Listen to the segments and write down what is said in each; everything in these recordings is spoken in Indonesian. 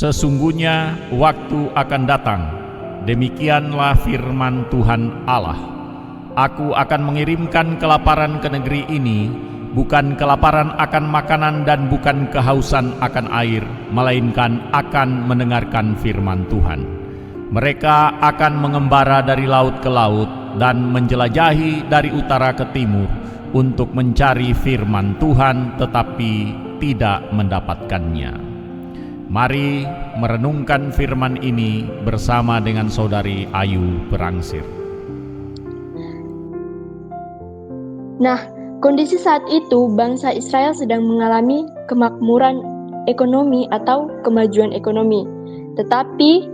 Sesungguhnya waktu akan datang, demikianlah firman Tuhan Allah, Aku akan mengirimkan kelaparan ke negeri ini, bukan kelaparan akan makanan dan bukan kehausan akan air, melainkan akan mendengarkan firman Tuhan. Mereka akan mengembara dari laut ke laut dan menjelajahi dari utara ke timur untuk mencari firman Tuhan, tetapi tidak mendapatkannya. Mari merenungkan firman ini bersama dengan Saudari Ayu Berangsir. Nah, kondisi saat itu bangsa Israel sedang mengalami kemakmuran ekonomi atau kemajuan ekonomi. Tetapi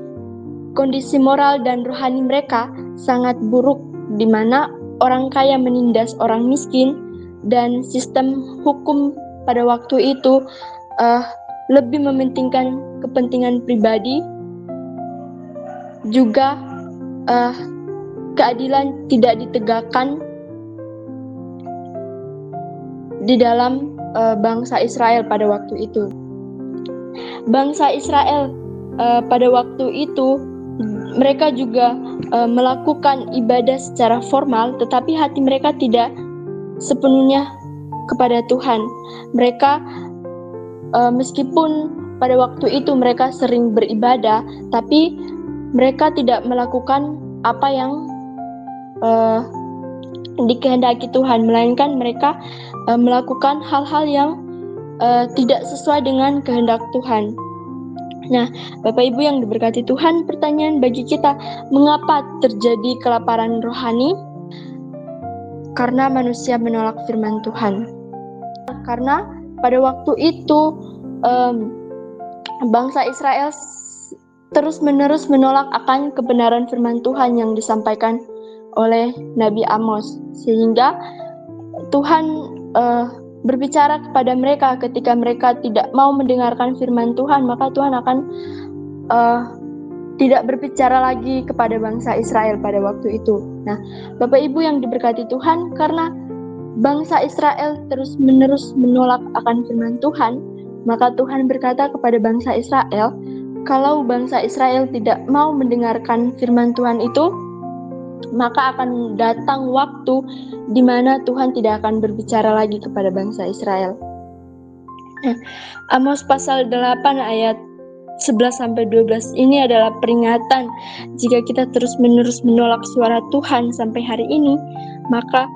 kondisi moral dan rohani mereka sangat buruk, di mana orang kaya menindas orang miskin dan sistem hukum pada waktu itu lebih mementingkan kepentingan pribadi, juga keadilan tidak ditegakkan di dalam bangsa Israel pada waktu itu. Bangsa Israel pada waktu itu mereka juga melakukan ibadah secara formal, tetapi hati mereka tidak sepenuhnya kepada Tuhan. Mereka meskipun pada waktu itu mereka sering beribadah, tapi mereka tidak melakukan apa yang dikehendaki Tuhan, melainkan mereka melakukan hal-hal yang tidak sesuai dengan kehendak Tuhan. Nah, Bapak Ibu yang diberkati Tuhan, pertanyaan bagi kita, mengapa terjadi kelaparan rohani? Karena manusia menolak firman Tuhan. Karena pada waktu itu bangsa Israel terus-menerus menolak akan kebenaran firman Tuhan yang disampaikan oleh Nabi Amos, sehingga Tuhan berbicara kepada mereka. Ketika mereka tidak mau mendengarkan firman Tuhan, maka Tuhan akan tidak berbicara lagi kepada bangsa Israel pada waktu itu. Nah, Bapak Ibu yang diberkati Tuhan, karena bangsa Israel terus-menerus menolak akan firman Tuhan, maka Tuhan berkata kepada bangsa Israel, kalau bangsa Israel tidak mau mendengarkan firman Tuhan itu, maka akan datang waktu di mana Tuhan tidak akan berbicara lagi kepada bangsa Israel. Amos pasal 8 ayat 11-12 ini adalah peringatan jika kita terus-menerus menolak suara Tuhan sampai hari ini, maka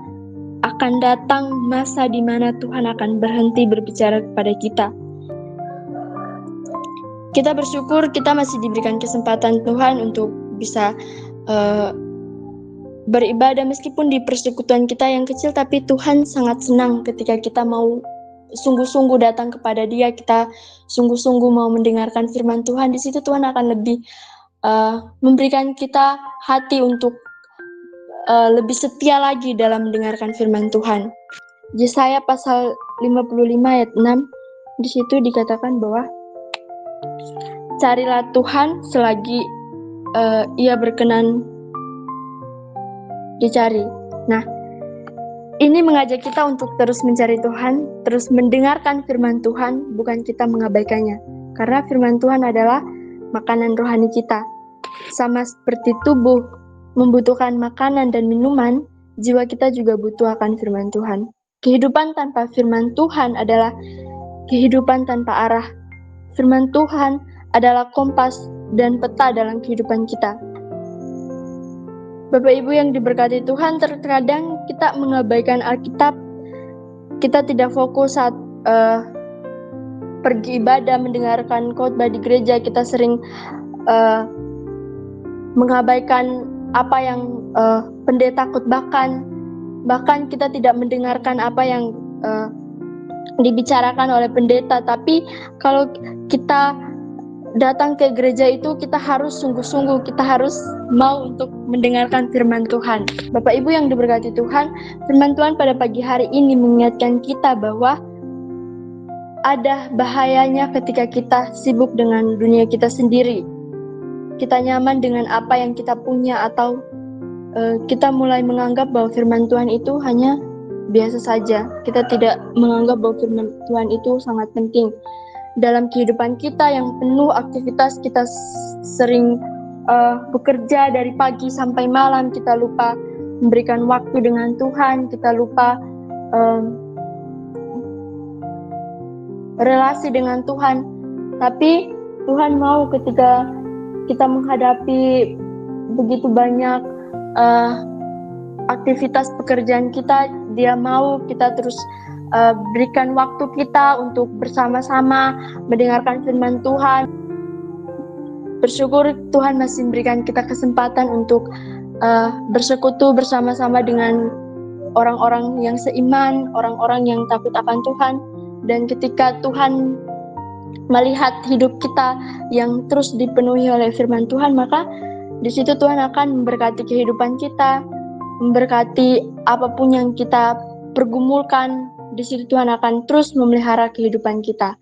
akan datang masa di mana Tuhan akan berhenti berbicara kepada kita. Kita bersyukur kita masih diberikan kesempatan Tuhan untuk bisa beribadah meskipun di persekutuan kita yang kecil, tapi Tuhan sangat senang ketika kita mau sungguh-sungguh datang kepada Dia, kita sungguh-sungguh mau mendengarkan firman Tuhan. Di situ Tuhan akan lebih memberikan kita hati untuk lebih setia lagi dalam mendengarkan firman Tuhan. Yesaya pasal 55 ayat 6, di situ dikatakan bahwa carilah Tuhan selagi Ia berkenan dicari. Nah, ini mengajak kita untuk terus mencari Tuhan, terus mendengarkan firman Tuhan, bukan kita mengabaikannya. Karena firman Tuhan adalah makanan rohani kita. Sama seperti tubuh membutuhkan makanan dan minuman, jiwa kita juga butuh akan firman Tuhan. Kehidupan tanpa firman Tuhan adalah kehidupan tanpa arah. Firman Tuhan adalah kompas dan peta dalam kehidupan kita. Bapak Ibu yang diberkati Tuhan, terkadang kita mengabaikan Alkitab, kita tidak fokus saat pergi ibadah, mendengarkan khotbah di gereja, kita sering mengabaikan apa yang pendeta khotbahkan, bahkan kita tidak mendengarkan apa yang dibicarakan oleh pendeta. Tapi kalau kita datang ke gereja itu, kita harus sungguh-sungguh, kita harus mau untuk mendengarkan firman Tuhan. Bapak Ibu yang diberkati Tuhan, firman Tuhan pada pagi hari ini mengingatkan kita bahwa ada bahayanya ketika kita sibuk dengan dunia kita sendiri. Kita nyaman dengan apa yang kita punya, atau kita mulai menganggap bahwa firman Tuhan itu hanya biasa saja. Kita tidak menganggap bahwa firman Tuhan itu sangat penting. dalam kehidupan kita yang penuh aktivitas, kita sering bekerja dari pagi sampai malam, kita lupa memberikan waktu dengan Tuhan, kita lupa relasi dengan Tuhan. Tapi Tuhan mau ketika kita menghadapi begitu banyak aktivitas pekerjaan kita, Dia mau kita terus berikan waktu kita untuk bersama-sama mendengarkan firman Tuhan. Bersyukur Tuhan masih memberikan kita kesempatan untuk bersekutu bersama-sama dengan orang-orang yang seiman, orang-orang yang takut akan Tuhan. Dan ketika Tuhan melihat hidup kita yang terus dipenuhi oleh firman Tuhan, maka di situ Tuhan akan memberkati kehidupan kita, memberkati apapun yang kita pergumulkan. Di situ Tuhan akan terus memelihara kehidupan kita.